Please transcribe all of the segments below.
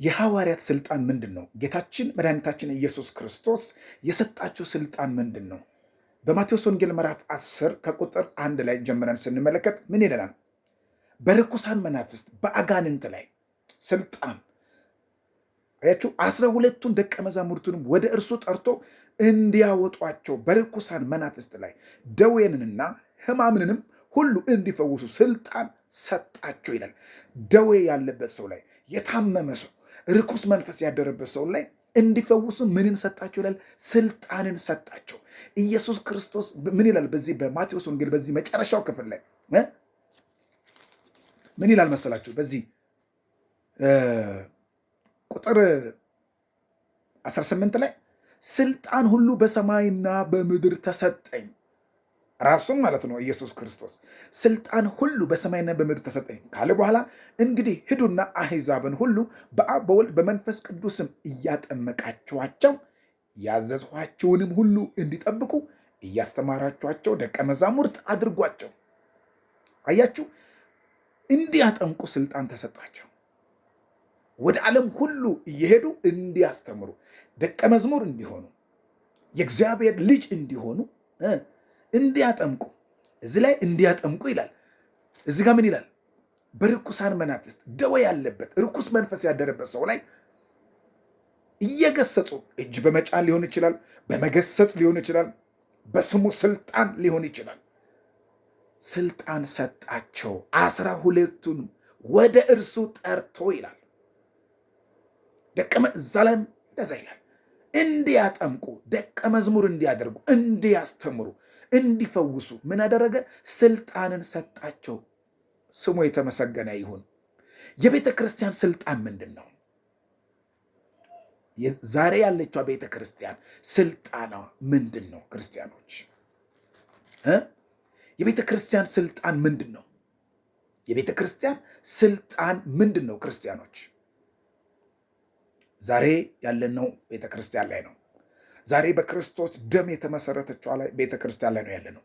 የሐዋርያት ስልጣን ምንድን ነው? ጌታችን መድኃኒታችን ኢየሱስ ክርስቶስ የሰጣቸው ስልጣን ምንድን ነው? በማቴዎስ ወንጌል ምዕራፍ 10 ከቁጥር 1 ላይ ጀምረን ስንመለከት ምን ይለናል? በርኩሳን መናፍስት በአጋንንት ላይ ስልጣን አያችሁ። 12ቱን ደቀ መዛሙርቱንም ወደ እርሱ ጠርቶ እንዲያወጧቸው በርኩሳን መናፍስት ላይ ደዌንንና ሕማምንንም ሁሉ እንዲፈውሱ ስልጣን ሰጣቸው ይላል። ደዌ ያለበት ሰው ላይ፣ የታመመ ሰው፣ ርኩስ መንፈስ ያደረበት ሰው ላይ እንዲፈውሱ ምንን ሰጣቸው ይላል? ስልጣንን ሰጣቸው። ኢየሱስ ክርስቶስ ምን ይላል? በዚህ በማቴዎስ ወንጌል በዚህ መጨረሻው ክፍል ላይ ምን ይላል መሰላችሁ? በዚህ ቁጥር 18 ላይ ስልጣን ሁሉ በሰማይና በምድር ተሰጠኝ። ራሱም ማለት ነው ኢየሱስ ክርስቶስ ስልጣን ሁሉ በሰማይና በምድር ተሰጠኝ ካለ በኋላ እንግዲህ ሂዱና አሕዛብን ሁሉ በአብ በወልድ በመንፈስ ቅዱስም እያጠመቃችኋቸው ያዘዝኋቸውንም ሁሉ እንዲጠብቁ እያስተማራችኋቸው ደቀ መዛሙርት አድርጓቸው። አያችሁ፣ እንዲያጠምቁ ስልጣን ተሰጣቸው። ወደ ዓለም ሁሉ እየሄዱ እንዲያስተምሩ፣ ደቀ መዝሙር እንዲሆኑ፣ የእግዚአብሔር ልጅ እንዲሆኑ እንዲያጠምቁ። እዚህ ላይ እንዲያጠምቁ ይላል። እዚህ ጋር ምን ይላል? በርኩሳን መናፍስት ደዌ ያለበት ርኩስ መንፈስ ያደረበት ሰው ላይ እየገሰጹ እጅ በመጫን ሊሆን ይችላል፣ በመገሰጽ ሊሆን ይችላል፣ በስሙ ስልጣን ሊሆን ይችላል። ስልጣን ሰጣቸው። 12ቱን ወደ እርሱ ጠርቶ ይላል። እዛ ላይም እንደዛ ይላል። እንዲያጠምቁ፣ ደቀ መዝሙር እንዲያደርጉ፣ እንዲያስተምሩ፣ እንዲፈውሱ ምን አደረገ? ስልጣንን ሰጣቸው። ስሙ የተመሰገነ ይሁን። የቤተ ክርስቲያን ስልጣን ምንድን ነው? ዛሬ ያለችው ቤተ ክርስቲያን ስልጣኗ ምንድን ነው? ክርስቲያኖች የቤተ ክርስቲያን ስልጣን ምንድን ነው? የቤተ ክርስቲያን ስልጣን ምንድን ነው? ክርስቲያኖች ዛሬ ያለነው ቤተ ክርስቲያን ላይ ነው። ዛሬ በክርስቶስ ደም የተመሰረተችው ቤተ ክርስቲያን ላይ ነው ያለነው።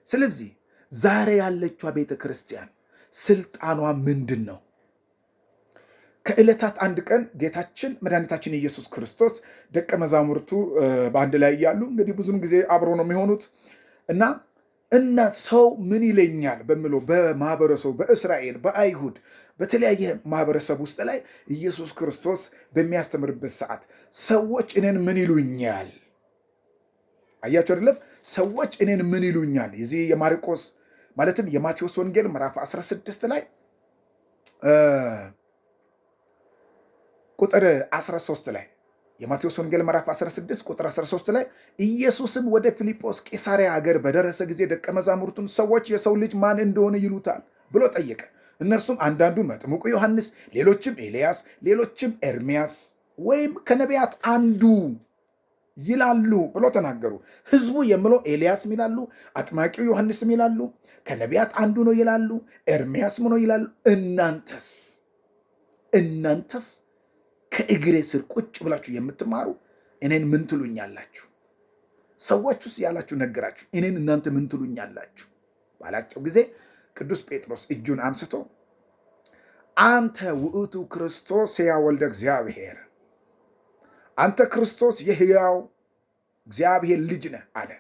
ስለዚህ ዛሬ ያለችው ቤተ ክርስቲያን ስልጣኗ ምንድን ነው? ከዕለታት አንድ ቀን ጌታችን መድኃኒታችን ኢየሱስ ክርስቶስ ደቀ መዛሙርቱ በአንድ ላይ እያሉ እንግዲህ ብዙም ጊዜ አብሮ ነው የሚሆኑት እና ሰው ምን ይለኛል በሚለው በማህበረሰቡ በእስራኤል በአይሁድ በተለያየ ማህበረሰብ ውስጥ ላይ ኢየሱስ ክርስቶስ በሚያስተምርበት ሰዓት ሰዎች እኔን ምን ይሉኛል? አያችሁ አይደለም? ሰዎች እኔን ምን ይሉኛል? የዚህ የማርቆስ ማለትም የማቴዎስ ወንጌል ምዕራፍ 16 ላይ ቁጥር 13 ላይ የማቴዎስ ወንጌል ምዕራፍ 16 ቁጥር 13 ላይ ኢየሱስም ወደ ፊልጶስ ቂሳርያ ሀገር በደረሰ ጊዜ ደቀ መዛሙርቱን ሰዎች የሰው ልጅ ማን እንደሆነ ይሉታል ብሎ ጠየቀ። እነርሱም አንዳንዱ መጥምቁ ዮሐንስ፣ ሌሎችም ኤልያስ፣ ሌሎችም ኤርሚያስ ወይም ከነቢያት አንዱ ይላሉ ብሎ ተናገሩ። ህዝቡ የምለው ኤልያስ ይላሉ፣ አጥማቂው ዮሐንስ ይላሉ፣ ከነቢያት አንዱ ነው ይላሉ፣ ኤርሚያስ ነው ይላሉ። እናንተስ ከእግሬ ስር ቁጭ ብላችሁ የምትማሩ እኔን ምን ትሉኛላችሁ? ሰዎች ውስጥ ያላችሁ ነገራችሁ፣ እኔን እናንተ ምን ትሉኛላችሁ ባላቸው ጊዜ ቅዱስ ጴጥሮስ እጁን አንስቶ አንተ ውእቱ ክርስቶስ ሕያው ወልደ እግዚአብሔር፣ አንተ ክርስቶስ የሕያው እግዚአብሔር ልጅ ነህ አለ።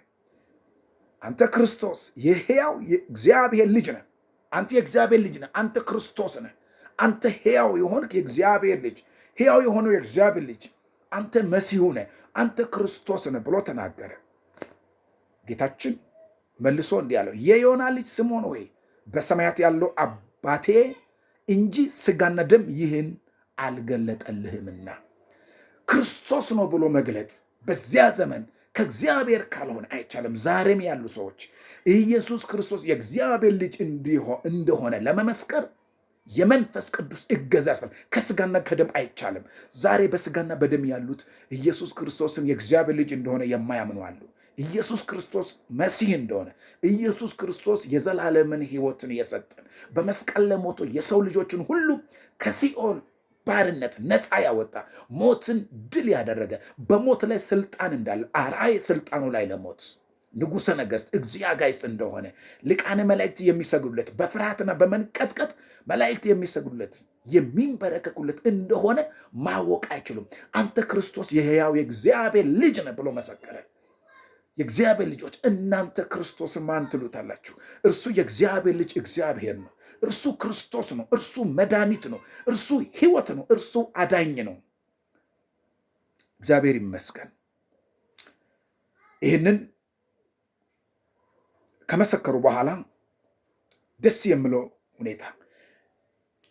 አንተ ክርስቶስ የሕያው እግዚአብሔር ልጅ ነህ። አንተ የእግዚአብሔር ልጅ ነህ። አንተ ክርስቶስ ነህ። አንተ ሕያው የሆንክ የእግዚአብሔር ልጅ፣ ሕያው የሆነው የእግዚአብሔር ልጅ፣ አንተ መሲሁ ነህ፣ አንተ ክርስቶስ ነህ ብሎ ተናገረ። ጌታችን መልሶ እንዲህ አለው፣ የዮና ልጅ ስምዖን ሆይ በሰማያት ያለው አባቴ እንጂ ስጋና ደም ይህን አልገለጠልህምና። ክርስቶስ ነው ብሎ መግለጥ በዚያ ዘመን ከእግዚአብሔር ካልሆነ አይቻልም። ዛሬም ያሉ ሰዎች ኢየሱስ ክርስቶስ የእግዚአብሔር ልጅ እንደሆነ ለመመስከር የመንፈስ ቅዱስ እገዛ ያስፈልጋል። ከስጋና ከደም አይቻልም። ዛሬ በስጋና በደም ያሉት ኢየሱስ ክርስቶስን የእግዚአብሔር ልጅ እንደሆነ የማያምኑ አሉ። ኢየሱስ ክርስቶስ መሲህ እንደሆነ፣ ኢየሱስ ክርስቶስ የዘላለምን ሕይወትን የሰጠን በመስቀል ላይ ሞቶ የሰው ልጆችን ሁሉ ከሲኦል ባርነት ነፃ ያወጣ፣ ሞትን ድል ያደረገ፣ በሞት ላይ ስልጣን እንዳለ አርአይ ስልጣኑ ላይ ለሞት ንጉሠ ነገሥት እግዚአብሔር እንደሆነ ሊቃነ መላእክት የሚሰግዱለት በፍርሃትና በመንቀጥቀጥ መላእክት የሚሰግዱለት የሚንበረከኩለት እንደሆነ ማወቅ አይችሉም። አንተ ክርስቶስ የሕያው የእግዚአብሔር ልጅ ነህ ብሎ መሰከረ። የእግዚአብሔር ልጆች እናንተ ክርስቶስን ማን ትሉታላችሁ? እርሱ የእግዚአብሔር ልጅ እግዚአብሔር ነው። እርሱ ክርስቶስ ነው። እርሱ መድኃኒት ነው። እርሱ ሕይወት ነው። እርሱ አዳኝ ነው። እግዚአብሔር ይመስገን። ይህንን ከመሰከሩ በኋላ ደስ የሚለው ሁኔታ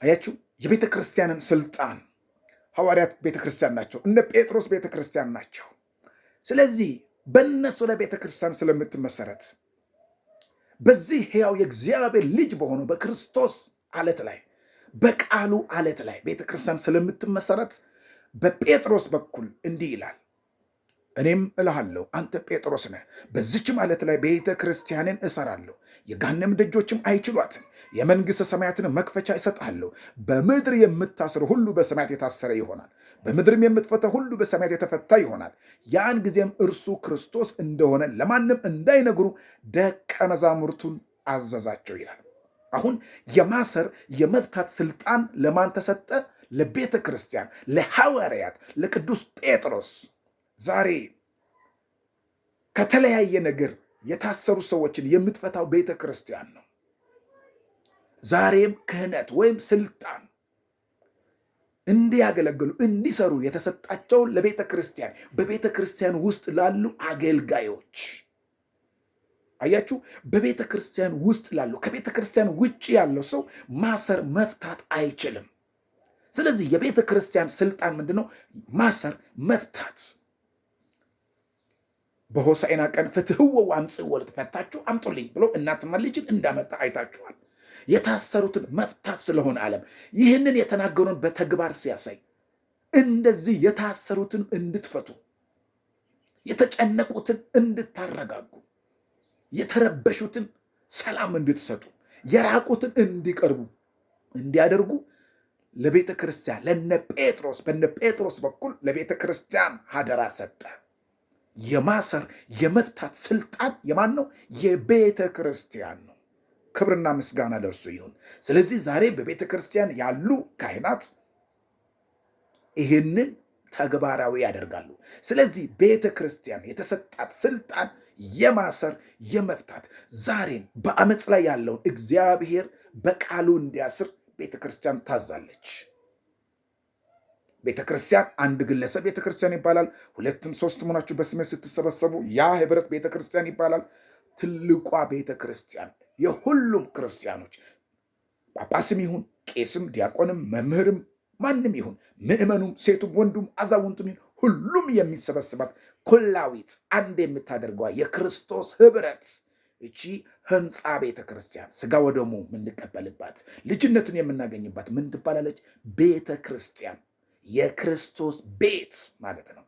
አያችሁ፣ የቤተ ክርስቲያንን ስልጣን ሐዋርያት ቤተ ክርስቲያን ናቸው። እነ ጴጥሮስ ቤተ ክርስቲያን ናቸው። ስለዚህ በእነሱ ላይ ቤተ ክርስቲያን ስለምትመሰረት በዚህ ሕያው የእግዚአብሔር ልጅ በሆነው በክርስቶስ አለት ላይ በቃሉ አለት ላይ ቤተ ክርስቲያን ስለምትመሰረት በጴጥሮስ በኩል እንዲህ ይላል፣ እኔም እልሃለሁ አንተ ጴጥሮስ ነህ፣ በዚችም አለት ላይ ቤተ ክርስቲያንን እሰራለሁ፣ የገሃነም ደጆችም አይችሏትም። የመንግሥተ ሰማያትን መክፈቻ እሰጥሃለሁ። በምድር የምታስር ሁሉ በሰማያት የታሰረ ይሆናል፣ በምድርም የምትፈታ ሁሉ በሰማያት የተፈታ ይሆናል። ያን ጊዜም እርሱ ክርስቶስ እንደሆነ ለማንም እንዳይነግሩ ደቀ መዛሙርቱን አዘዛቸው ይላል። አሁን የማሰር የመፍታት ስልጣን ለማን ተሰጠ? ለቤተ ክርስቲያን፣ ለሐዋርያት፣ ለቅዱስ ጴጥሮስ። ዛሬ ከተለያየ ነገር የታሰሩ ሰዎችን የምትፈታው ቤተ ክርስቲያን ነው። ዛሬም ክህነት ወይም ስልጣን እንዲያገለግሉ እንዲሰሩ የተሰጣቸው ለቤተ ክርስቲያን፣ በቤተ ክርስቲያን ውስጥ ላሉ አገልጋዮች። አያችሁ፣ በቤተ ክርስቲያን ውስጥ ላሉ፣ ከቤተ ክርስቲያን ውጭ ያለው ሰው ማሰር መፍታት አይችልም። ስለዚህ የቤተ ክርስቲያን ስልጣን ምንድን ነው? ማሰር መፍታት። በሆሳዕና ቀን ፍትሕዎ ወአምጽእዎ ፈታችሁ አምጡልኝ ብሎ እናትና ልጅን እንዳመጣ አይታችኋል። የታሰሩትን መፍታት ስለሆነ ዓለም ይህንን የተናገሩን በተግባር ሲያሳይ እንደዚህ የታሰሩትን እንድትፈቱ፣ የተጨነቁትን እንድታረጋጉ፣ የተረበሹትን ሰላም እንድትሰጡ፣ የራቁትን እንዲቀርቡ እንዲያደርጉ ለቤተ ክርስቲያን ለነ ጴጥሮስ በነ ጴጥሮስ በኩል ለቤተ ክርስቲያን ሀደራ ሰጠ። የማሰር የመፍታት ስልጣን የማን ነው? የቤተ ክርስቲያን ነው። ክብርና ምስጋና ለእርሱ ይሁን። ስለዚህ ዛሬ በቤተ ክርስቲያን ያሉ ካህናት ይህንን ተግባራዊ ያደርጋሉ። ስለዚህ ቤተ ክርስቲያን የተሰጣት ስልጣን የማሰር የመፍታት፣ ዛሬን በአመፅ ላይ ያለውን እግዚአብሔር በቃሉ እንዲያስር ቤተ ክርስቲያን ታዛለች። ቤተ ክርስቲያን አንድ ግለሰብ ቤተ ክርስቲያን ይባላል። ሁለትም ሶስትም ሆናችሁ በስሜ ስትሰበሰቡ ያ ህብረት ቤተ ክርስቲያን ይባላል። ትልቋ ቤተ ክርስቲያን የሁሉም ክርስቲያኖች ጳጳስም ይሁን ቄስም፣ ዲያቆንም፣ መምህርም ማንም ይሁን ምዕመኑም፣ ሴቱም፣ ወንዱም፣ አዛውንቱም ይሁን ሁሉም የሚሰበስባት ኩላዊት አንድ የምታደርገዋ የክርስቶስ ህብረት እቺ ህንፃ ቤተ ክርስቲያን ስጋ ወደሙ የምንቀበልባት ልጅነትን የምናገኝባት ምን ትባላለች? ቤተ ክርስቲያን፣ የክርስቶስ ቤት ማለት ነው።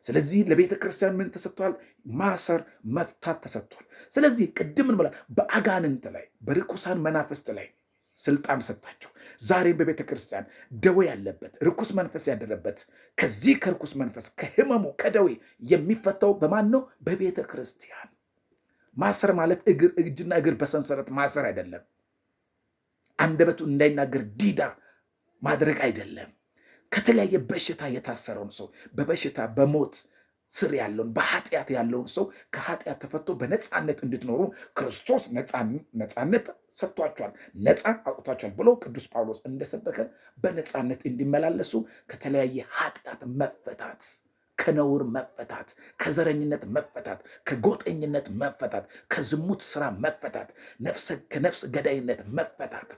ስለዚህ ለቤተ ክርስቲያን ምን ተሰጥቷል? ማሰር መፍታት ተሰጥቷል። ስለዚህ ቅድም ምን ብሏል? በአጋንንት ላይ በርኩሳን መናፍስት ላይ ስልጣን ሰጣቸው። ዛሬም በቤተ ክርስቲያን ደዌ ያለበት ርኩስ መንፈስ ያደረበት ከዚህ ከርኩስ መንፈስ ከህመሙ ከደዌ የሚፈታው በማን ነው? በቤተ ክርስቲያን። ማሰር ማለት እጅና እግር በሰንሰለት ማሰር አይደለም። አንደበቱ እንዳይናገር ዲዳ ማድረግ አይደለም። ከተለያየ በሽታ የታሰረውን ሰው በበሽታ በሞት ስር ያለውን በኃጢአት ያለውን ሰው ከኃጢአት ተፈቶ በነፃነት እንድትኖሩ ክርስቶስ ነፃነት ሰጥቷቸዋል፣ ነፃ አውጥቷቸዋል ብሎ ቅዱስ ጳውሎስ እንደሰበከ በነፃነት እንዲመላለሱ ከተለያየ ኃጢአት መፈታት፣ ከነውር መፈታት፣ ከዘረኝነት መፈታት፣ ከጎጠኝነት መፈታት፣ ከዝሙት ስራ መፈታት፣ ከነፍስ ገዳይነት መፈታት፣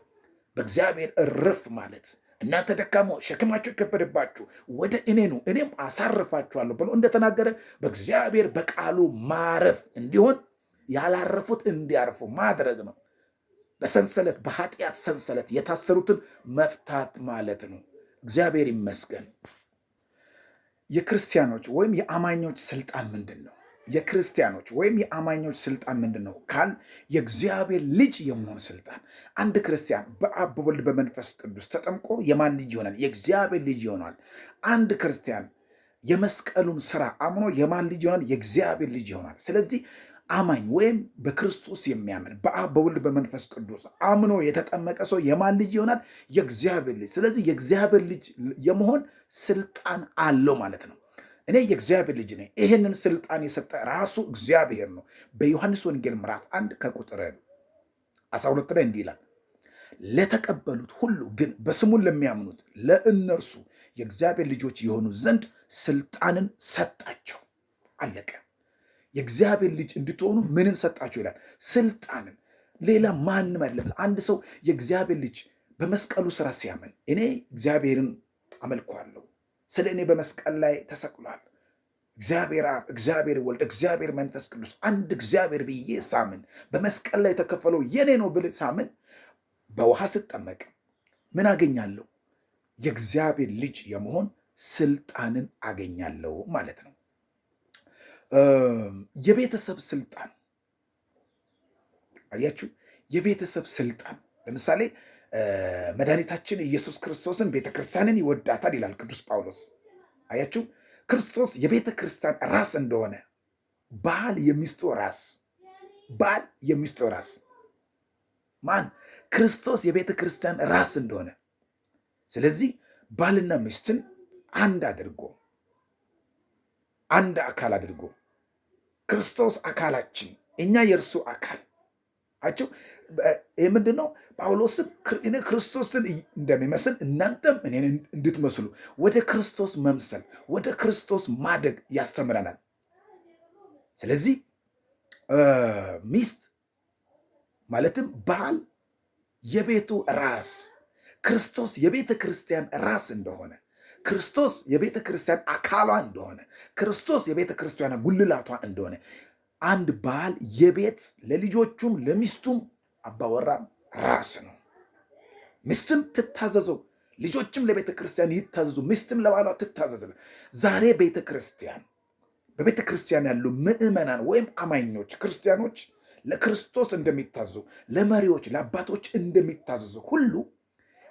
በእግዚአብሔር እርፍ ማለት እናንተ ደካሞች ሸክማችሁ የከበደባችሁ ወደ እኔ ኑ እኔም አሳርፋችኋለሁ ብሎ እንደተናገረ በእግዚአብሔር በቃሉ ማረፍ እንዲሆን ያላረፉት እንዲያርፉ ማድረግ ነው። በሰንሰለት በኃጢአት ሰንሰለት የታሰሩትን መፍታት ማለት ነው። እግዚአብሔር ይመስገን። የክርስቲያኖች ወይም የአማኞች ስልጣን ምንድን ነው? የክርስቲያኖች ወይም የአማኞች ስልጣን ምንድን ነው ካል የእግዚአብሔር ልጅ የመሆን ስልጣን። አንድ ክርስቲያን በአብ በወልድ በመንፈስ ቅዱስ ተጠምቆ የማን ልጅ ይሆናል? የእግዚአብሔር ልጅ ይሆናል። አንድ ክርስቲያን የመስቀሉን ስራ አምኖ የማን ልጅ ይሆናል? የእግዚአብሔር ልጅ ይሆናል። ስለዚህ አማኝ ወይም በክርስቶስ የሚያምን በአብ በወልድ በመንፈስ ቅዱስ አምኖ የተጠመቀ ሰው የማን ልጅ ይሆናል? የእግዚአብሔር ልጅ። ስለዚህ የእግዚአብሔር ልጅ የመሆን ስልጣን አለው ማለት ነው። እኔ የእግዚአብሔር ልጅ ነኝ። ይህንን ስልጣን የሰጠ ራሱ እግዚአብሔር ነው። በዮሐንስ ወንጌል ምዕራፍ 1 ከቁጥር 12 ላይ እንዲህ ይላል፣ ለተቀበሉት ሁሉ ግን በስሙን ለሚያምኑት ለእነርሱ የእግዚአብሔር ልጆች የሆኑ ዘንድ ስልጣንን ሰጣቸው። አለቀ። የእግዚአብሔር ልጅ እንድትሆኑ ምንን ሰጣችሁ ይላል? ስልጣንን። ሌላ ማንም አይደለም። አንድ ሰው የእግዚአብሔር ልጅ በመስቀሉ ስራ ሲያምን እኔ እግዚአብሔርን አመልኳለሁ፣ ስለ እኔ በመስቀል ላይ ተሰቅሏል፣ እግዚአብሔር አብ፣ እግዚአብሔር ወልድ፣ እግዚአብሔር መንፈስ ቅዱስ አንድ እግዚአብሔር ብዬ ሳምን፣ በመስቀል ላይ የተከፈለው የኔ ነው ብል ሳምን፣ በውሃ ስጠመቅ ምን አገኛለሁ? የእግዚአብሔር ልጅ የመሆን ስልጣንን አገኛለሁ ማለት ነው። የቤተሰብ ስልጣን አያችሁ፣ የቤተሰብ ስልጣን። ለምሳሌ መድኃኒታችን ኢየሱስ ክርስቶስን ቤተክርስቲያንን ይወዳታል ይላል ቅዱስ ጳውሎስ። አያችሁ፣ ክርስቶስ የቤተ ክርስቲያን ራስ እንደሆነ፣ ባል የሚስቱ ራስ፣ ባል የሚስቱ ራስ ማን? ክርስቶስ የቤተ ክርስቲያን ራስ እንደሆነ፣ ስለዚህ ባልና ሚስትን አንድ አድርጎ አንድ አካል አድርጎ ክርስቶስ አካላችን፣ እኛ የእርሱ አካል አቸው። ይህ ምንድን ነው? ጳውሎስም እኔ ክርስቶስን እንደሚመስል እናንተም እኔን እንድትመስሉ ወደ ክርስቶስ መምሰል፣ ወደ ክርስቶስ ማደግ ያስተምረናል። ስለዚህ ሚስት ማለትም ባል የቤቱ ራስ፣ ክርስቶስ የቤተ ክርስቲያን ራስ እንደሆነ፣ ክርስቶስ የቤተ ክርስቲያን አካሏ እንደሆነ፣ ክርስቶስ የቤተ ክርስቲያን ጉልላቷ እንደሆነ፣ አንድ ባል የቤት ለልጆቹም ለሚስቱም አባወራ ራስ ነው። ሚስትም ትታዘዘው፣ ልጆችም ለቤተ ክርስቲያን ይታዘዙ፣ ሚስትም ለባሏ ትታዘዝ። ዛሬ ቤተ ክርስቲያን በቤተ ክርስቲያን ያሉ ምዕመናን ወይም አማኞች ክርስቲያኖች ለክርስቶስ እንደሚታዘዙ፣ ለመሪዎች ለአባቶች እንደሚታዘዙ ሁሉ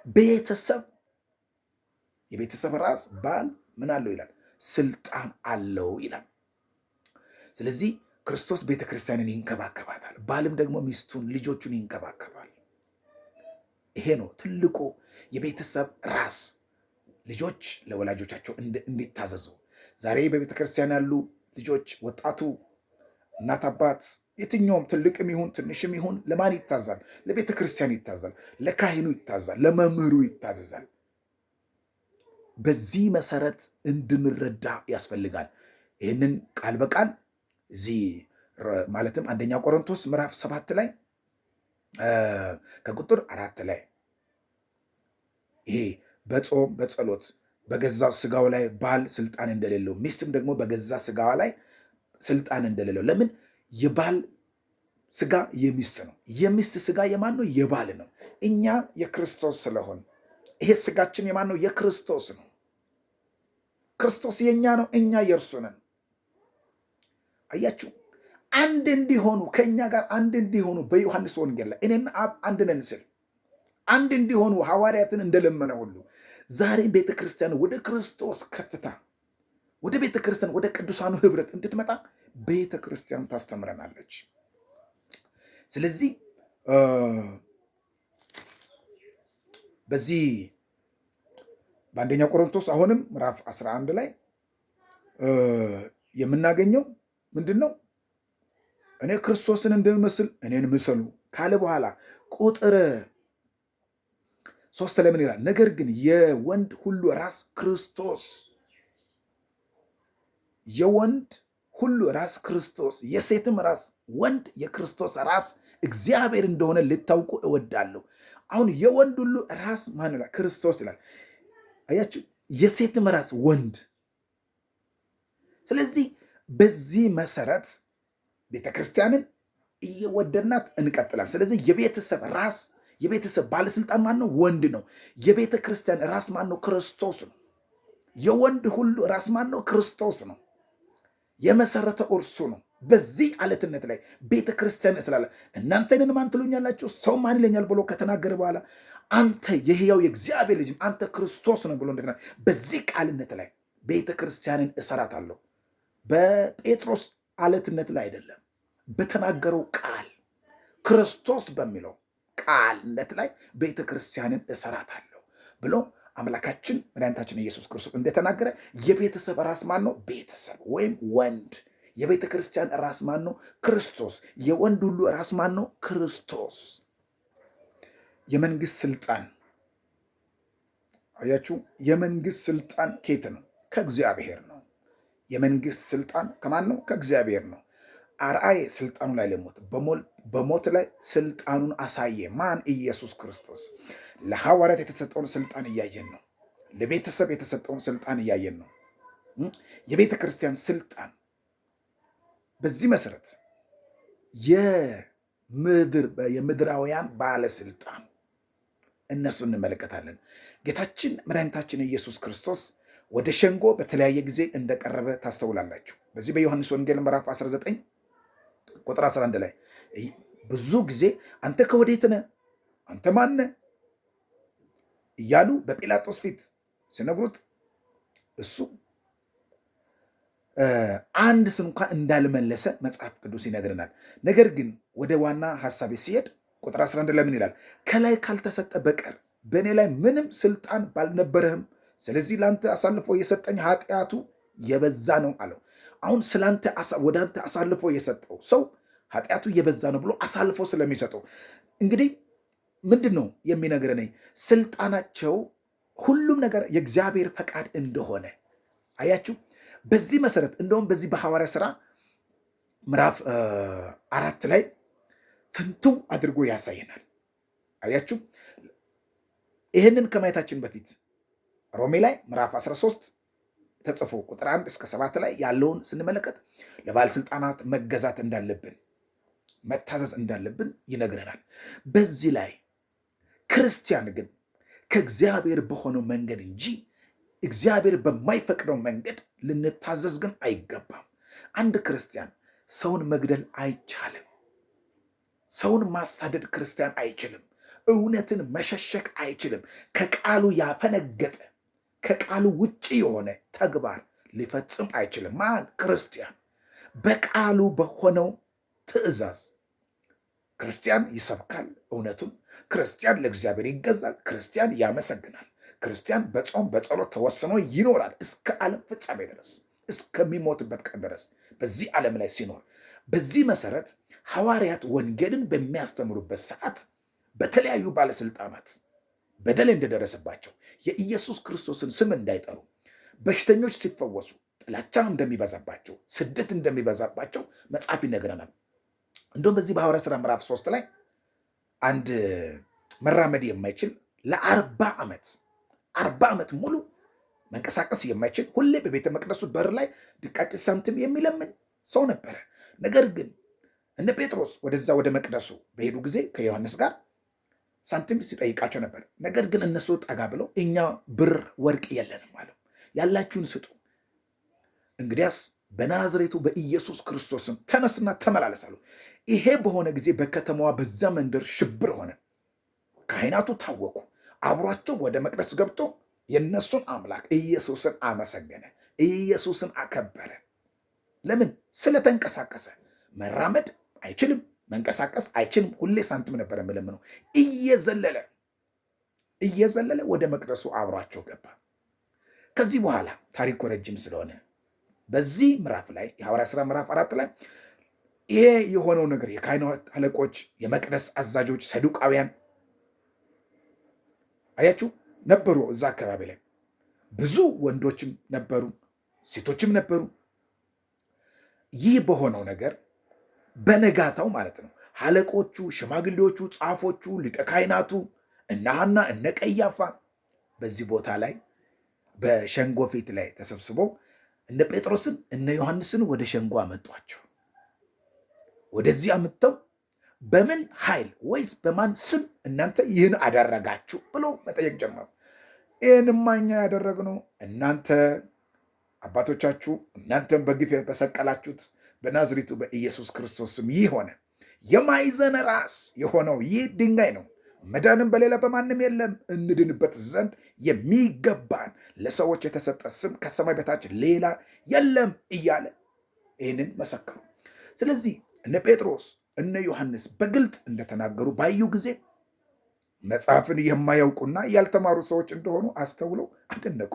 ቤተሰብ የቤተሰብ ራስ ባል ምን አለው ይላል? ስልጣን አለው ይላል። ስለዚህ ክርስቶስ ቤተክርስቲያንን ይንከባከባታል፣ ባልም ደግሞ ሚስቱን ልጆቹን ይንከባከባል። ይሄ ነው ትልቁ የቤተሰብ ራስ። ልጆች ለወላጆቻቸው እንዲታዘዙ። ዛሬ በቤተክርስቲያን ያሉ ልጆች፣ ወጣቱ እናት አባት የትኛውም ትልቅም ይሁን ትንሽም ይሁን ለማን ይታዛል? ለቤተ ክርስቲያን ይታዛል፣ ለካህኑ ይታዛል፣ ለመምህሩ ይታዘዛል። በዚህ መሰረት እንድንረዳ ያስፈልጋል። ይህንን ቃል በቃል እዚህ ማለትም 1 ቆሮንቶስ ምዕራፍ 7 ላይ ከቁጥር 4 ላይ ይሄ በጾም በጸሎት በገዛ ስጋው ላይ ባል ስልጣን እንደሌለው፣ ሚስትም ደግሞ በገዛ ስጋዋ ላይ ስልጣን እንደሌለው። ለምን? የባል ስጋ የሚስት ነው። የሚስት ስጋ የማን ነው? የባል ነው። እኛ የክርስቶስ ስለሆን ይሄ ስጋችን የማን ነው? የክርስቶስ ነው። ክርስቶስ የኛ ነው፣ እኛ የእርሱ ነን። አያችሁ፣ አንድ እንዲሆኑ ከእኛ ጋር አንድ እንዲሆኑ በዮሐንስ ወንጌል ላይ እኔና አብ አንድ ነን ስል አንድ እንዲሆኑ ሐዋርያትን እንደለመነ ሁሉ ዛሬ ቤተክርስቲያን ወደ ክርስቶስ ከፍታ፣ ወደ ቤተክርስቲያን ወደ ቅዱሳኑ ህብረት እንድትመጣ ቤተክርስቲያን ታስተምረናለች። ስለዚህ በዚህ በ1 ቆሮንቶስ አሁንም ምዕራፍ 11 ላይ የምናገኘው ምንድን ነው? እኔ ክርስቶስን እንደምመስል እኔን ምሰሉ ካለ በኋላ ቁጥር 3 ለምን ይላል? ነገር ግን የወንድ ሁሉ ራስ ክርስቶስ፣ የወንድ ሁሉ ራስ ክርስቶስ፣ የሴትም ራስ ወንድ የክርስቶስ ራስ እግዚአብሔር እንደሆነ ልታውቁ እወዳለሁ። አሁን የወንድ ሁሉ ራስ ማን ይላል? ክርስቶስ ይላል። አያችሁ፣ የሴትም ራስ ወንድ። ስለዚህ በዚህ መሰረት ቤተክርስቲያንን እየወደድናት እንቀጥላል። ስለዚህ የቤተሰብ ራስ የቤተሰብ ባለስልጣን ማን ነው? ወንድ ነው። የቤተ ክርስቲያን ራስ ማን ነው? ክርስቶስ ነው። የወንድ ሁሉ ራስ ማን ነው? ክርስቶስ ነው። የመሰረተ እርሱ ነው። በዚህ አለትነት ላይ ቤተ ክርስቲያን ስላለ እናንተንን ማን ትሉኛላችሁ? ሰው ማን ይለኛል ብሎ ከተናገረ በኋላ አንተ የሕያው የእግዚአብሔር ልጅ አንተ ክርስቶስ ነው ብሎ እንደተናገረ በዚህ ቃልነት ላይ ቤተ ክርስቲያንን እሰራታለሁ። በጴጥሮስ አለትነት ላይ አይደለም። በተናገረው ቃል ክርስቶስ በሚለው ቃልነት ላይ ቤተ ክርስቲያንን እሰራታለሁ ብሎ አምላካችን መድኃኒታችን ኢየሱስ ክርስቶስ እንደተናገረ የቤተሰብ ራስ ማን ነው? ቤተሰብ ወይም ወንድ። የቤተ ክርስቲያን ራስ ማን ነው? ክርስቶስ። የወንድ ሁሉ ራስ ማን ነው? ክርስቶስ። የመንግስት ስልጣን አያችሁ፣ የመንግስት ስልጣን ከየት ነው? ከእግዚአብሔር ነው። የመንግስት ስልጣን ከማን ነው? ከእግዚአብሔር ነው። አርአየ ስልጣኑ ላይ ለሞት በሞት ላይ ስልጣኑን አሳየ። ማን? ኢየሱስ ክርስቶስ። ለሐዋርያት የተሰጠውን ስልጣን እያየን ነው። ለቤተሰብ የተሰጠውን ስልጣን እያየን ነው። የቤተ ክርስቲያን ስልጣን በዚህ መሰረት የምድራውያን ባለስልጣን እነሱ እንመለከታለን። ጌታችን መድኃኒታችን ኢየሱስ ክርስቶስ ወደ ሸንጎ በተለያየ ጊዜ እንደቀረበ ታስተውላላችሁ። በዚህ በዮሐንስ ወንጌል ምዕራፍ 19 ቁጥር 11 ላይ ብዙ ጊዜ አንተ ከወዴት ነህ? አንተ ማን ነህ? እያሉ በጲላጦስ ፊት ሲነግሩት እሱ አንድ ስም እንኳን እንዳልመለሰ መጽሐፍ ቅዱስ ይነግረናል። ነገር ግን ወደ ዋና ሐሳቤ ሲሄድ ቁጥር 11 ለምን ይላል? ከላይ ካልተሰጠ በቀር በእኔ ላይ ምንም ስልጣን ባልነበረህም፣ ስለዚህ ለአንተ አሳልፎ የሰጠኝ ኃጢአቱ የበዛ ነው አለው። አሁን ወደ አንተ አሳልፎ የሰጠው ሰው ኃጢአቱ የበዛ ነው ብሎ አሳልፎ ስለሚሰጠው እንግዲህ ምንድን ነው የሚነግረን? ስልጣናቸው ሁሉም ነገር የእግዚአብሔር ፈቃድ እንደሆነ አያችሁ። በዚህ መሰረት እንደውም በዚህ በሐዋርያ ሥራ ምዕራፍ 4 ላይ ፍንትው አድርጎ ያሳየናል። አያችሁ። ይህንን ከማየታችን በፊት ሮሜ ላይ ምዕራፍ 13 ተጽፎ ቁጥር 1 እስከ 7 ላይ ያለውን ስንመለከት ለባለስልጣናት መገዛት እንዳለብን፣ መታዘዝ እንዳለብን ይነግረናል። በዚህ ላይ ክርስቲያን ግን ከእግዚአብሔር በሆነው መንገድ እንጂ እግዚአብሔር በማይፈቅደው መንገድ ልንታዘዝ ግን አይገባም። አንድ ክርስቲያን ሰውን መግደል አይቻልም። ሰውን ማሳደድ ክርስቲያን አይችልም። እውነትን መሸሸግ አይችልም። ከቃሉ ያፈነገጠ ከቃሉ ውጭ የሆነ ተግባር ሊፈጽም አይችልም። ማን? ክርስቲያን። በቃሉ በሆነው ትእዛዝ ክርስቲያን ይሰብካል እውነቱን። ክርስቲያን ለእግዚአብሔር ይገዛል። ክርስቲያን ያመሰግናል። ክርስቲያን በጾም በጸሎት ተወስኖ ይኖራል እስከ ዓለም ፍጻሜ ድረስ፣ እስከሚሞትበት ቀን ድረስ በዚህ ዓለም ላይ ሲኖር። በዚህ መሰረት ሐዋርያት ወንጌልን በሚያስተምሩበት ሰዓት በተለያዩ ባለስልጣናት በደል እንደደረሰባቸው፣ የኢየሱስ ክርስቶስን ስም እንዳይጠሩ፣ በሽተኞች ሲፈወሱ፣ ጥላቻ እንደሚበዛባቸው፣ ስደት እንደሚበዛባቸው መጽሐፍ ይነግረናል። እንደውም በዚህ በሐዋርያ ሥራ ምዕራፍ 3 ላይ አንድ መራመድ የማይችል ለ40 ዓመት ሙሉ መንቀሳቀስ የማይችል ሁሌ በቤተ መቅደሱ በር ላይ ድቃቄ ሳንቲም የሚለምን ሰው ነበረ። ነገር ግን እነ ጴጥሮስ ወደዛ ወደ መቅደሱ በሄዱ ጊዜ ከዮሐንስ ጋር ሳንቲም ሲጠይቃቸው ነበር። ነገር ግን እነሱ ጠጋ ብለው እኛ ብር ወርቅ የለንም አለው። ያላችሁን ስጡ፣ እንግዲያስ በናዝሬቱ በኢየሱስ ክርስቶስም ተነስና ተመላለስ አሉ። ይሄ በሆነ ጊዜ በከተማዋ በዛ መንደር ሽብር ሆነ። ካህናቱ ታወቁ። አብሯቸው ወደ መቅደስ ገብቶ የእነሱን አምላክ ኢየሱስን አመሰገነ፣ ኢየሱስን አከበረ። ለምን? ስለተንቀሳቀሰ። መራመድ አይችልም፣ መንቀሳቀስ አይችልም። ሁሌ ሳንቲም ነበር የምለምነው። እየዘለለ ወደ መቅደሱ አብሯቸው ገባ። ከዚህ በኋላ ታሪኩ ረጅም ስለሆነ በዚህ ምዕራፍ ላይ የሐዋርያ ሥራ ምዕራፍ 4 ላይ ይሄ የሆነው ነገር የካህናት አለቆች፣ የመቅደስ አዛዦች፣ ሰዱቃውያን አያችሁ ነበሩ። እዛ አካባቢ ላይ ብዙ ወንዶችም ነበሩ፣ ሴቶችም ነበሩ። ይህ በሆነው ነገር በነጋታው ማለት ነው አለቆቹ፣ ሽማግሌዎቹ፣ ጻፎቹ፣ ሊቀ ካህናቱ እነ ሐና እነ ቀያፋ በዚህ ቦታ ላይ በሸንጎ ፊት ላይ ተሰብስበው እነ ጴጥሮስን እነ ዮሐንስን ወደ ሸንጎ አመጧቸው። ወደዚህ አምጥተው በምን ኃይል ወይስ በማን ስም እናንተ ይህን አደረጋችሁ ብሎ መጠየቅ ጀመሩ። ይህንማ እኛ ያደረግነው እናንተ አባቶቻችሁ እናንተም በግፍ በሰቀላችሁት በናዝሬቱ በኢየሱስ ክርስቶስ ስም ይህ ሆነ። የማዕዘን ራስ የሆነው ይህ ድንጋይ ነው። መዳንም በሌላ በማንም የለም፣ እንድንበት ዘንድ የሚገባን ለሰዎች የተሰጠ ስም ከሰማይ በታች ሌላ የለም እያለ ይህንን መሰከሩ። ስለዚህ እነ ጴጥሮስ እነ ዮሐንስ በግልጥ እንደተናገሩ ባዩ ጊዜ መጽሐፍን የማያውቁና ያልተማሩ ሰዎች እንደሆኑ አስተውለው አደነቁ።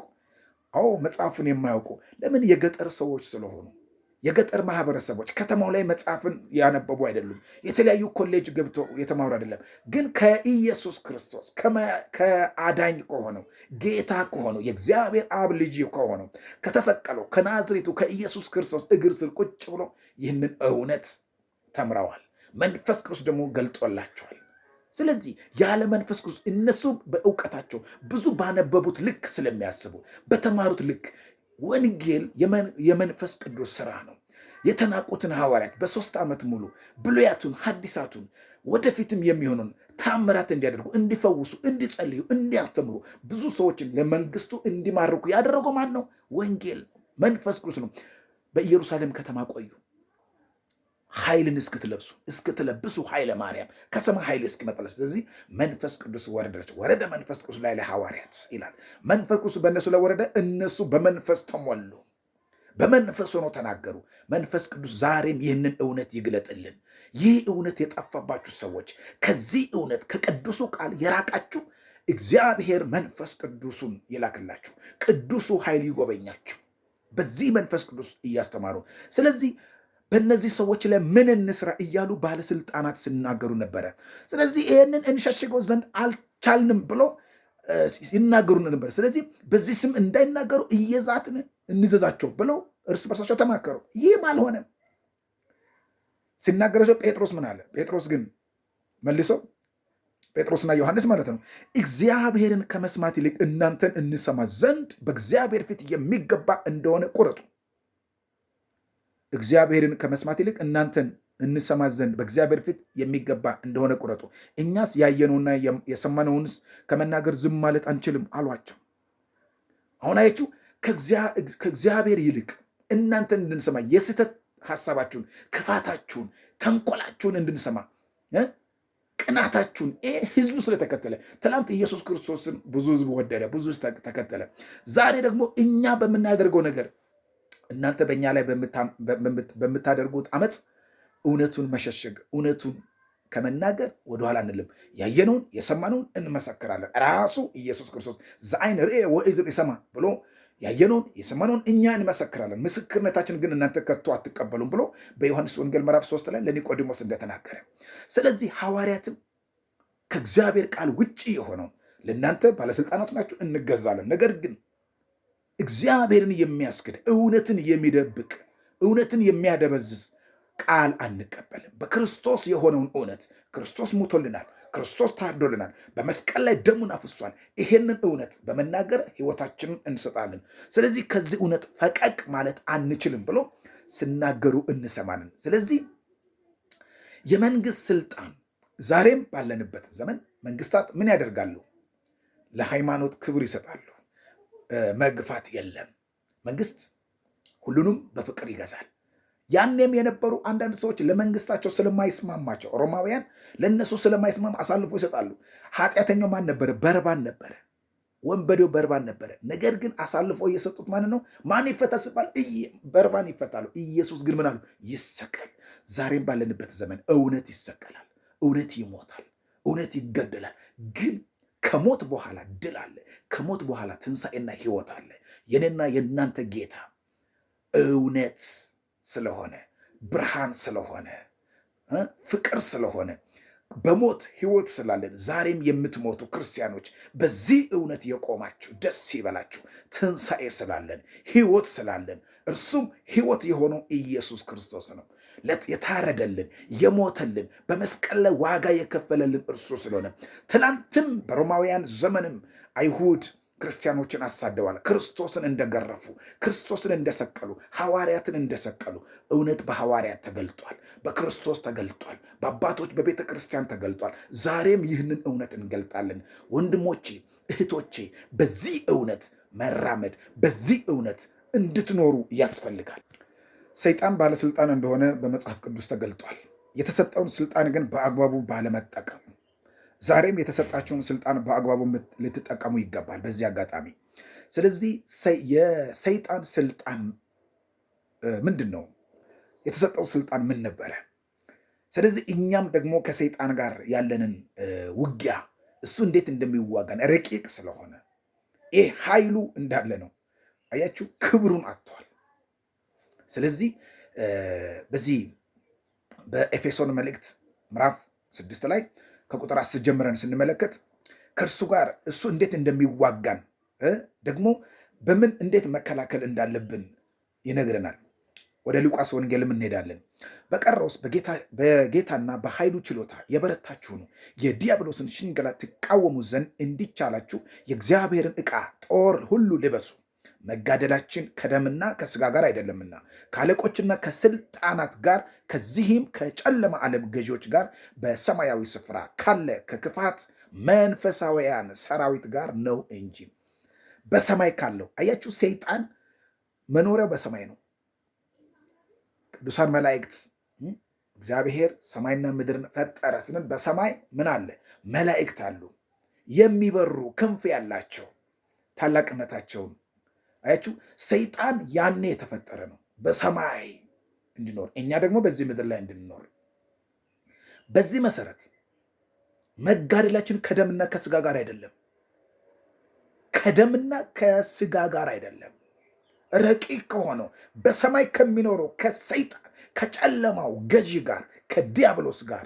አዎ መጽሐፍን የማያውቁ ለምን? የገጠር ሰዎች ስለሆኑ የገጠር ማህበረሰቦች ከተማው ላይ መጽሐፍን ያነበቡ አይደሉም። የተለያዩ ኮሌጅ ገብተው የተማሩ አይደለም። ግን ከኢየሱስ ክርስቶስ ከአዳኝ ከሆነው ጌታ ከሆነው የእግዚአብሔር አብ ልጅ ከሆነው ከተሰቀለው ከናዝሬቱ ከኢየሱስ ክርስቶስ እግር ስር ቁጭ ብሎ ይህንን እውነት ተምረዋል። መንፈስ ቅዱስ ደግሞ ገልጦላቸዋል። ስለዚህ ያለ መንፈስ ቅዱስ እነሱ በእውቀታቸው ብዙ ባነበቡት ልክ ስለሚያስቡ በተማሩት ልክ ወንጌል የመንፈስ ቅዱስ ስራ ነው። የተናቁትን ሐዋርያት በ3 ዓመት ሙሉ ብሉያቱን ሐዲሳቱን ወደፊትም የሚሆኑን ታምራት እንዲያደርጉ፣ እንዲፈውሱ፣ እንዲጸልዩ፣ እንዲያስተምሩ ብዙ ሰዎችን ለመንግስቱ እንዲማርኩ ያደረገው ማን ነው? ወንጌል ነው፣ መንፈስ ቅዱስ ነው። በኢየሩሳሌም ከተማ ቆዩ ኃይልን እስክትለብሱ ኃይለ ማርያም ከሰማይ ኃይል እስኪመጣላችሁ። ስለዚህ መንፈስ ቅዱስ ወረደ መንፈስ ቅዱስ ላይ ለሐዋርያት ይላል። መንፈስ ቅዱስ በእነሱ ላይ ወረደ፣ እነሱ በመንፈስ ተሞሉ፣ በመንፈስ ሆኖ ተናገሩ። መንፈስ ቅዱስ ዛሬም ይህንን እውነት ይግለጥልን። ይህ እውነት የጠፋባችሁ ሰዎች፣ ከዚህ እውነት ከቅዱሱ ቃል የራቃችሁ እግዚአብሔር መንፈስ ቅዱሱን ይላክላችሁ፣ ቅዱሱ ኃይል ይጎበኛችሁ በዚህ መንፈስ ቅዱስ እያስተማሩ። ስለዚህ በእነዚህ ሰዎች ላይ ምን እንስራ እያሉ ባለስልጣናት ሲናገሩ ነበረ። ስለዚህ ይህንን እንሸሽገው ዘንድ አልቻልንም ብሎ ይናገሩ ነበር። ስለዚህ በዚህ ስም እንዳይናገሩ እየዛትን እንዘዛቸው ብለው እርስ በርሳቸው ተማከሩ። ይህም አልሆነም። ሲናገራቸው ጴጥሮስ ምን አለ? ጴጥሮስ ግን መልሰው ጴጥሮስና ዮሐንስ ማለት ነው እግዚአብሔርን ከመስማት ይልቅ እናንተን እንሰማ ዘንድ በእግዚአብሔር ፊት የሚገባ እንደሆነ ቁረጡ። እግዚአብሔርን ከመስማት ይልቅ እናንተን እንሰማ ዘንድ በእግዚአብሔር ፊት የሚገባ እንደሆነ ቁረጡ። እኛስ ያየነውና የሰማነውንስ ከመናገር ዝም ማለት አንችልም አሏቸው። አሁን አያችሁ፣ ከእግዚአብሔር ይልቅ እናንተን እንድንሰማ የስህተት ሐሳባችሁን፣ ክፋታችሁን፣ ተንኮላችሁን እንድንሰማ ቅናታችሁን ህዝቡ ስለተከተለ ትላንት ኢየሱስ ክርስቶስን ብዙ ህዝብ ወደደ፣ ብዙ ተከተለ። ዛሬ ደግሞ እኛ በምናደርገው ነገር እናንተ በእኛ ላይ በምታደርጉት አመፅ እውነቱን መሸሸግ፣ እውነቱን ከመናገር ወደኋላ አንልም። ያየነውን የሰማነውን እንመሰክራለን። ራሱ ኢየሱስ ክርስቶስ ዘአይን ርኤ ወእዝን ይሰማ ብሎ ያየነውን የሰማነውን እኛ እንመሰክራለን፣ ምስክርነታችን ግን እናንተ ከቶ አትቀበሉም ብሎ በዮሐንስ ወንጌል ምዕራፍ 3 ላይ ለኒቆዲሞስ እንደተናገረ። ስለዚህ ሐዋርያትም ከእግዚአብሔር ቃል ውጭ የሆነውን ለእናንተ ባለስልጣናት ናችሁ እንገዛለን፣ ነገር ግን እግዚአብሔርን የሚያስክድ እውነትን የሚደብቅ እውነትን የሚያደበዝዝ ቃል አንቀበልም። በክርስቶስ የሆነውን እውነት ክርስቶስ ሙቶልናል፣ ክርስቶስ ታርዶልናል፣ በመስቀል ላይ ደሙን አፍሷል። ይሄንን እውነት በመናገር ህይወታችንን እንሰጣለን። ስለዚህ ከዚህ እውነት ፈቀቅ ማለት አንችልም ብሎ ሲናገሩ እንሰማለን። ስለዚህ የመንግስት ስልጣን ዛሬም ባለንበት ዘመን መንግስታት ምን ያደርጋሉ? ለሃይማኖት ክብር ይሰጣሉ። መግፋት የለም። መንግስት ሁሉንም በፍቅር ይገዛል። ያኔም የነበሩ አንዳንድ ሰዎች ለመንግስታቸው ስለማይስማማቸው ሮማውያን ለነሱ ስለማይስማማ አሳልፎ ይሰጣሉ። ኃጢአተኛው ማን ነበረ? በርባን ነበረ። ወንበዴው በርባን ነበረ። ነገር ግን አሳልፎ እየሰጡት ማን ነው? ማን ይፈታል ሲባል በርባን ይፈታሉ። ኢየሱስ ግን ምን አሉ? ይሰቀል። ዛሬም ባለንበት ዘመን እውነት ይሰቀላል፣ እውነት ይሞታል፣ እውነት ይገደላል። ግን ከሞት በኋላ ድል አለ። ከሞት በኋላ ትንሣኤና ህይወት አለ። የኔና የእናንተ ጌታ እውነት ስለሆነ፣ ብርሃን ስለሆነ፣ ፍቅር ስለሆነ፣ በሞት ህይወት ስላለን ዛሬም የምትሞቱ ክርስቲያኖች በዚህ እውነት የቆማችሁ ደስ ይበላችሁ። ትንሣኤ ስላለን፣ ህይወት ስላለን፣ እርሱም ህይወት የሆነው ኢየሱስ ክርስቶስ ነው። የታረደልን የሞተልን በመስቀል ላይ ዋጋ የከፈለልን እርሱ ስለሆነ ትናንትም በሮማውያን ዘመንም አይሁድ ክርስቲያኖችን አሳደዋል። ክርስቶስን እንደገረፉ፣ ክርስቶስን እንደሰቀሉ፣ ሐዋርያትን እንደሰቀሉ እውነት በሐዋርያት ተገልጧል፣ በክርስቶስ ተገልጧል፣ በአባቶች በቤተ ክርስቲያን ተገልጧል። ዛሬም ይህንን እውነት እንገልጣለን። ወንድሞቼ እህቶቼ፣ በዚህ እውነት መራመድ፣ በዚህ እውነት እንድትኖሩ ያስፈልጋል። ሰይጣን ባለስልጣን እንደሆነ በመጽሐፍ ቅዱስ ተገልጧል። የተሰጠውን ስልጣን ግን በአግባቡ ባለመጠቀሙ ዛሬም የተሰጣቸውን ስልጣን በአግባቡ ልትጠቀሙ ይገባል በዚህ አጋጣሚ። ስለዚህ የሰይጣን ስልጣን ምንድን ነው? የተሰጠው ስልጣን ምን ነበረ? ስለዚህ እኛም ደግሞ ከሰይጣን ጋር ያለንን ውጊያ እሱ እንዴት እንደሚዋጋን ረቂቅ ስለሆነ ይህ ኃይሉ እንዳለ ነው። አያችሁ፣ ክብሩን አጥቷል። ስለዚህ በዚህ በኤፌሶን መልእክት ምዕራፍ 6 ላይ ከቁጥር 10 ጀምረን ስንመለከት ከእርሱ ጋር እሱ እንዴት እንደሚዋጋን ደግሞ በምን እንዴት መከላከል እንዳለብን ይነግረናል። ወደ ሉቃስ ወንጌልም እንሄዳለን። በቀረውስ በጌታና በኃይሉ ችሎታ የበረታችሁ ነው፣ የዲያብሎስን ሽንገላ ትቃወሙ ዘንድ እንዲቻላችሁ የእግዚአብሔርን ዕቃ ጦር ሁሉ ልበሱ። መጋደላችን ከደምና ከስጋ ጋር አይደለምና ከአለቆችና ከስልጣናት ጋር ከዚህም ከጨለማ ዓለም ገዢዎች ጋር በሰማያዊ ስፍራ ካለ ከክፋት መንፈሳውያን ሰራዊት ጋር ነው እንጂ። በሰማይ ካለው አያችሁ፣ ሰይጣን መኖሪያው በሰማይ ነው። ቅዱሳን መላእክት እግዚአብሔር ሰማይና ምድርን ፈጠረ ስንል በሰማይ ምን አለ? መላእክት አሉ፣ የሚበሩ ክንፍ ያላቸው ታላቅነታቸውን አያችሁ። ሰይጣን ያኔ የተፈጠረ ነው በሰማይ እንዲኖር፣ እኛ ደግሞ በዚህ ምድር ላይ እንድንኖር። በዚህ መሰረት መጋደላችን ከደምና ከስጋ ጋር አይደለም፣ ከደምና ከስጋ ጋር አይደለም። ረቂቅ ከሆነው በሰማይ ከሚኖረው ከሰይጣን ከጨለማው ገዢ ጋር ከዲያብሎስ ጋር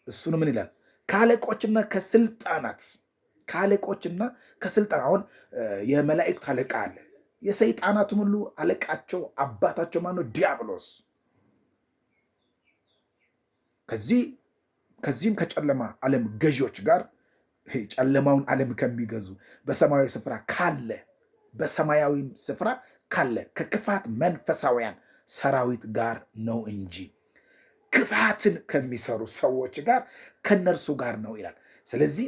እሱን ምን ይላል? ከአለቆችና ከስልጣናት ከአለቆችና ከስልጣን። አሁን የመላእክት አለቃ አለ፣ የሰይጣናትም ሁሉ አለቃቸው አባታቸው ማነው? ዲያብሎስ። ከዚህም ከጨለማ ዓለም ገዢዎች ጋር ጨለማውን ዓለም ከሚገዙ በሰማያዊ ስፍራ ካለ በሰማያዊ ስፍራ ካለ ከክፋት መንፈሳውያን ሰራዊት ጋር ነው እንጂ ክፋትን ከሚሰሩ ሰዎች ጋር ከነርሱ ጋር ነው ይላል። ስለዚህ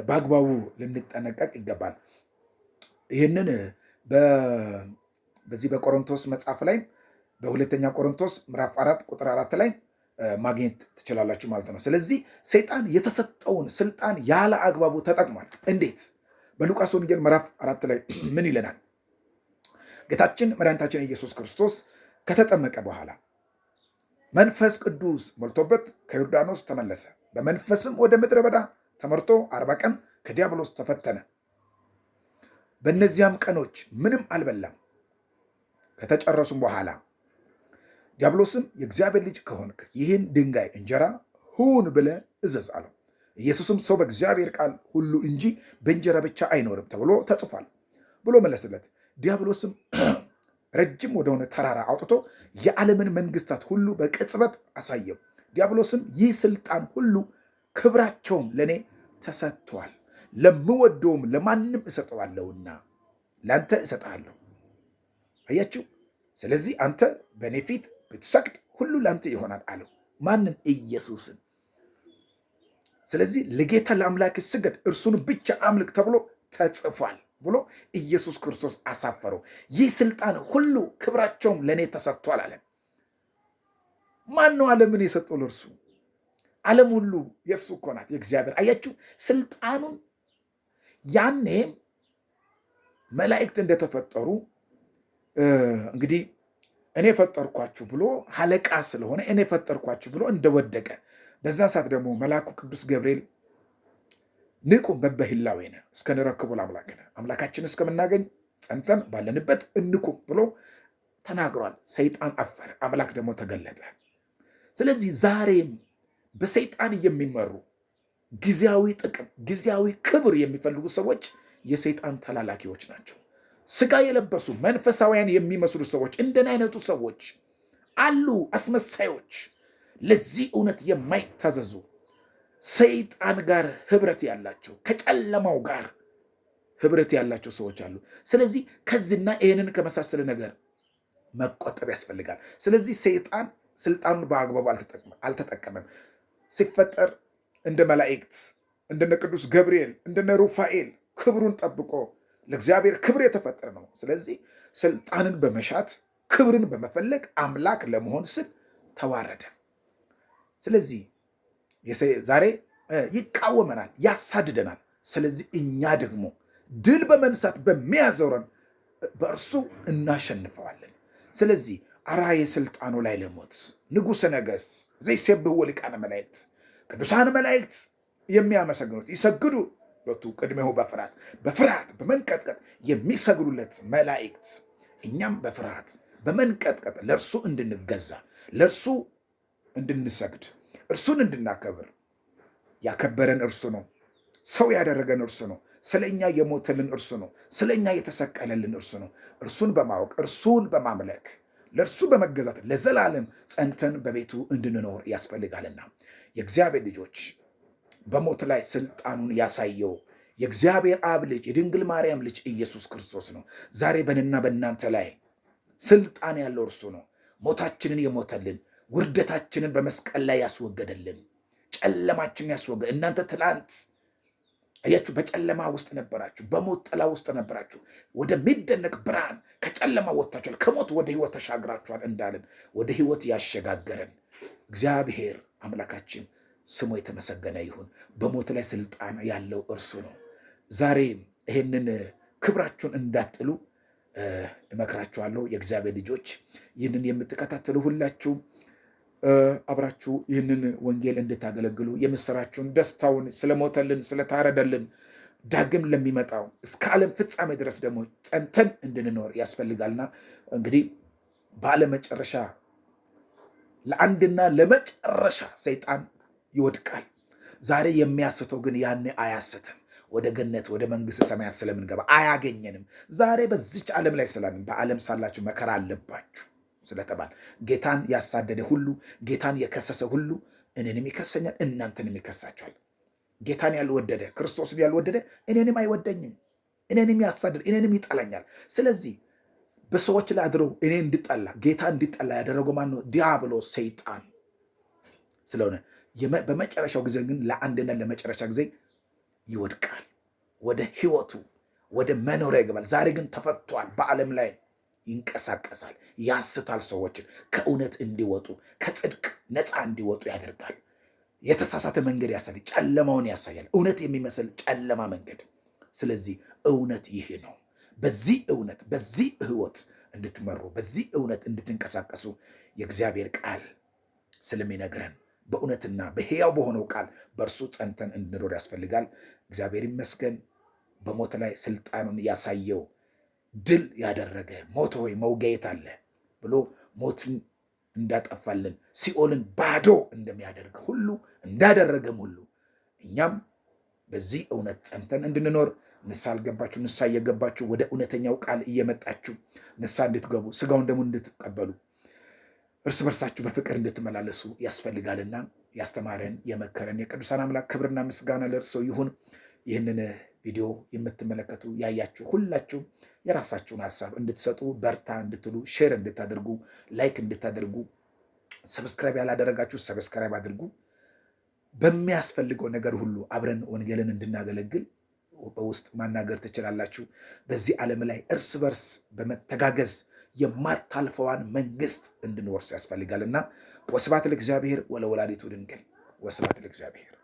በአግባቡ ልንጠነቀቅ ይገባል። ይህንን በዚህ በቆሮንቶስ መጽሐፍ ላይ በሁለተኛ ቆሮንቶስ ምዕራፍ 4 ቁጥር 4 ላይ ማግኘት ትችላላችሁ ማለት ነው። ስለዚህ ሰይጣን የተሰጠውን ስልጣን ያለ አግባቡ ተጠቅሟል። እንዴት? በሉቃስ ወንጌል ምዕራፍ 4 ላይ ምን ይለናል? ጌታችን መድኃኒታችን ኢየሱስ ክርስቶስ ከተጠመቀ በኋላ መንፈስ ቅዱስ ሞልቶበት ከዮርዳኖስ ተመለሰ። በመንፈስም ወደ ምድረ በዳ ተመርቶ 40 ቀን ከዲያብሎስ ተፈተነ። በእነዚያም ቀኖች ምንም አልበላም። ከተጨረሱም በኋላ ዲያብሎስም የእግዚአብሔር ልጅ ከሆንክ ይህን ድንጋይ እንጀራ ሁን ብለህ እዘዝ አለው። ኢየሱስም ሰው በእግዚአብሔር ቃል ሁሉ እንጂ በእንጀራ ብቻ አይኖርም ተብሎ ተጽፏል ብሎ መለስለት። ዲያብሎስም ረጅም ወደሆነ ተራራ አውጥቶ የዓለምን መንግስታት ሁሉ በቅጽበት አሳየው። ዲያብሎስም ይህ ስልጣን ሁሉ ክብራቸውም ለእኔ ተሰጥቷል፣ ለምወደውም ለማንም እሰጠዋለሁና ለአንተ እሰጥሃለሁ። አያችሁ። ስለዚህ አንተ በእኔ ፊት ብትሰግድ ሁሉ ለአንተ ይሆናል አለው። ማንን? ኢየሱስን። ስለዚህ ለጌታ ለአምላክ ስገድ፣ እርሱን ብቻ አምልክ ተብሎ ተጽፏል ብሎ ኢየሱስ ክርስቶስ አሳፈረው። ይህ ስልጣን ሁሉ ክብራቸውም ለእኔ ተሰጥቷል አለ። ማን ነው ዓለምን የሰጠው? ለእርሱ። ዓለም ሁሉ የእሱ እኮ ናት፣ የእግዚአብሔር። አያችሁ ስልጣኑን። ያኔም መላእክት እንደተፈጠሩ እንግዲህ እኔ ፈጠርኳችሁ ብሎ አለቃ ስለሆነ እኔ ፈጠርኳችሁ ብሎ እንደወደቀ፣ በዛ ሰዓት ደግሞ መልአኩ ቅዱስ ገብርኤል ንቁም በበህላዌነ እስከ ንረክቡ ለአምላክነ፣ አምላካችን እስከምናገኝ ጸንተን ባለንበት እንቁም ብሎ ተናግሯል። ሰይጣን አፈረ፣ አምላክ ደግሞ ተገለጠ። ስለዚህ ዛሬም በሰይጣን የሚመሩ ጊዜያዊ ጥቅም፣ ጊዜያዊ ክብር የሚፈልጉ ሰዎች የሰይጣን ተላላኪዎች ናቸው። ስጋ የለበሱ መንፈሳውያን የሚመስሉ ሰዎች እንደን አይነቱ ሰዎች አሉ፣ አስመሳዮች፣ ለዚህ እውነት የማይታዘዙ ሰይጣን ጋር ህብረት ያላቸው፣ ከጨለማው ጋር ህብረት ያላቸው ሰዎች አሉ። ስለዚህ ከዚህና ይህንን ከመሳሰለ ነገር መቆጠብ ያስፈልጋል። ስለዚህ ሰይጣን ስልጣኑን በአግባቡ አልተጠቀመም። ሲፈጠር እንደ መላእክት እንደነ ቅዱስ ገብርኤል እንደነ ሩፋኤል ክብሩን ጠብቆ ለእግዚአብሔር ክብር የተፈጠረ ነው። ስለዚህ ስልጣንን በመሻት ክብርን በመፈለግ አምላክ ለመሆን ስል ተዋረደ። ስለዚህ ዛሬ ይቃወመናል፣ ያሳድደናል። ስለዚህ እኛ ደግሞ ድል በመንሳት በሚያዞረን በእርሱ እናሸንፈዋለን። ስለዚህ አርአየ ስልጣኑ ላይ ልሙት ንጉሠ ነገሥት ዘይሴብሕዎ ሊቃነ መላእክት ቅዱሳን መላእክት የሚያመሰግኑት ይሰግዱ ሎቱ ቅድሜሁ በፍርሃት በመንቀጥቀጥ የሚሰግዱለት መላእክት እኛም በፍርሃት በመንቀጥቀጥ ለእርሱ እንድንገዛ ለእርሱ እንድንሰግድ እርሱን እንድናከብር ያከበረን እርሱ ነው። ሰው ያደረገን እርሱ ነው። ስለኛ የሞተልን እርሱ ነው። ስለኛ የተሰቀለልን እርሱ ነው። እርሱን በማወቅ እርሱን በማምለክ ለእርሱ በመገዛት ለዘላለም ጸንተን በቤቱ እንድንኖር ያስፈልጋልና የእግዚአብሔር ልጆች በሞት ላይ ስልጣኑን ያሳየው የእግዚአብሔር አብ ልጅ የድንግል ማርያም ልጅ ኢየሱስ ክርስቶስ ነው። ዛሬ በእኔና በእናንተ ላይ ስልጣን ያለው እርሱ ነው። ሞታችንን የሞተልን፣ ውርደታችንን በመስቀል ላይ ያስወገደልን፣ ጨለማችንን ያስወገደ። እናንተ ትላንት አያችሁ፣ በጨለማ ውስጥ ነበራችሁ፣ በሞት ጥላ ውስጥ ነበራችሁ። ወደሚደነቅ ብርሃን ከጨለማ ወጥታችኋል፣ ከሞት ወደ ሕይወት ተሻግራችኋል እንዳልን ወደ ሕይወት ያሸጋገረን እግዚአብሔር አምላካችን ስሙ የተመሰገነ ይሁን። በሞት ላይ ስልጣን ያለው እርሱ ነው። ዛሬ ይህንን ክብራችሁን እንዳጥሉ እመክራችኋለሁ። የእግዚአብሔር ልጆች ይህንን የምትከታተሉ ሁላችሁ አብራችሁ ይህንን ወንጌል እንድታገለግሉ የምስራችሁን ደስታውን ስለሞተልን ስለታረደልን ዳግም ለሚመጣው እስከ ዓለም ፍጻሜ ድረስ ደግሞ ጸንተን እንድንኖር ያስፈልጋልና እንግዲህ ባለመጨረሻ ለአንድና ለመጨረሻ ሰይጣን ይወድቃል። ዛሬ የሚያስተው ግን ያኔ አያስትም። ወደ ገነት ወደ መንግስት ሰማያት ስለምንገባ አያገኘንም። ዛሬ በዚች ዓለም ላይ ስላለን በዓለም ሳላችሁ መከራ አለባችሁ ስለተባል ጌታን ያሳደደ ሁሉ ጌታን የከሰሰ ሁሉ እኔንም ይከሰኛል፣ እናንተንም ይከሳችኋል። ጌታን ያልወደደ ክርስቶስን ያልወደደ እኔንም አይወደኝም፣ እኔንም ያሳደደ እኔንም ይጠላኛል። ስለዚህ በሰዎች ላይ አድሮ እኔ እንድጠላ ጌታ እንድጠላ ያደረገው ማን ነው? ዲያብሎስ ሰይጣን ስለሆነ በመጨረሻው ጊዜ ግን ለአንድና ለመጨረሻ ጊዜ ይወድቃል። ወደ ህይወቱ ወደ መኖሪያ ይገባል። ዛሬ ግን ተፈቷል። በዓለም ላይ ይንቀሳቀሳል፣ ያስታል። ሰዎችን ከእውነት እንዲወጡ ከጽድቅ ነፃ እንዲወጡ ያደርጋል። የተሳሳተ መንገድ ያሳያል፣ ጨለማውን ያሳያል፣ እውነት የሚመስል ጨለማ መንገድ። ስለዚህ እውነት ይህ ነው። በዚህ እውነት በዚህ ህይወት እንድትመሩ በዚህ እውነት እንድትንቀሳቀሱ የእግዚአብሔር ቃል ስለሚነግረን በእውነትና በሕያው በሆነው ቃል በእርሱ ጸንተን እንድንኖር ያስፈልጋል። እግዚአብሔር ይመስገን። በሞት ላይ ስልጣኑን ያሳየው ድል ያደረገ ሞት ሆይ መውጊያየት አለ ብሎ ሞትን እንዳጠፋልን ሲኦልን ባዶ እንደሚያደርግ ሁሉ እንዳደረገም ሁሉ እኛም በዚህ እውነት ጸንተን እንድንኖር ንስሐ አልገባችሁ ንስሐ እየገባችሁ ወደ እውነተኛው ቃል እየመጣችሁ ንስሐ እንድትገቡ ስጋውን ደግሞ እንድትቀበሉ እርስ በርሳችሁ በፍቅር እንድትመላለሱ ያስፈልጋልና ያስተማረን የመከረን የቅዱሳን አምላክ ክብርና ምስጋና ለእርሱ ይሁን። ይህንን ቪዲዮ የምትመለከቱ ያያችሁ ሁላችሁ የራሳችሁን ሀሳብ እንድትሰጡ በርታ እንድትሉ ሼር እንድታደርጉ ላይክ እንድታደርጉ ሰብስክራይብ ያላደረጋችሁ ሰብስክራይብ አድርጉ። በሚያስፈልገው ነገር ሁሉ አብረን ወንጌልን እንድናገለግል በውስጥ ማናገር ትችላላችሁ። በዚህ ዓለም ላይ እርስ በርስ በመተጋገዝ የማታልፈዋን መንግስት እንድንወርስ ያስፈልጋልና ወስብሐት ለእግዚአብሔር ወለወላዲቱ ድንግል ወስብሐት ለእግዚአብሔር።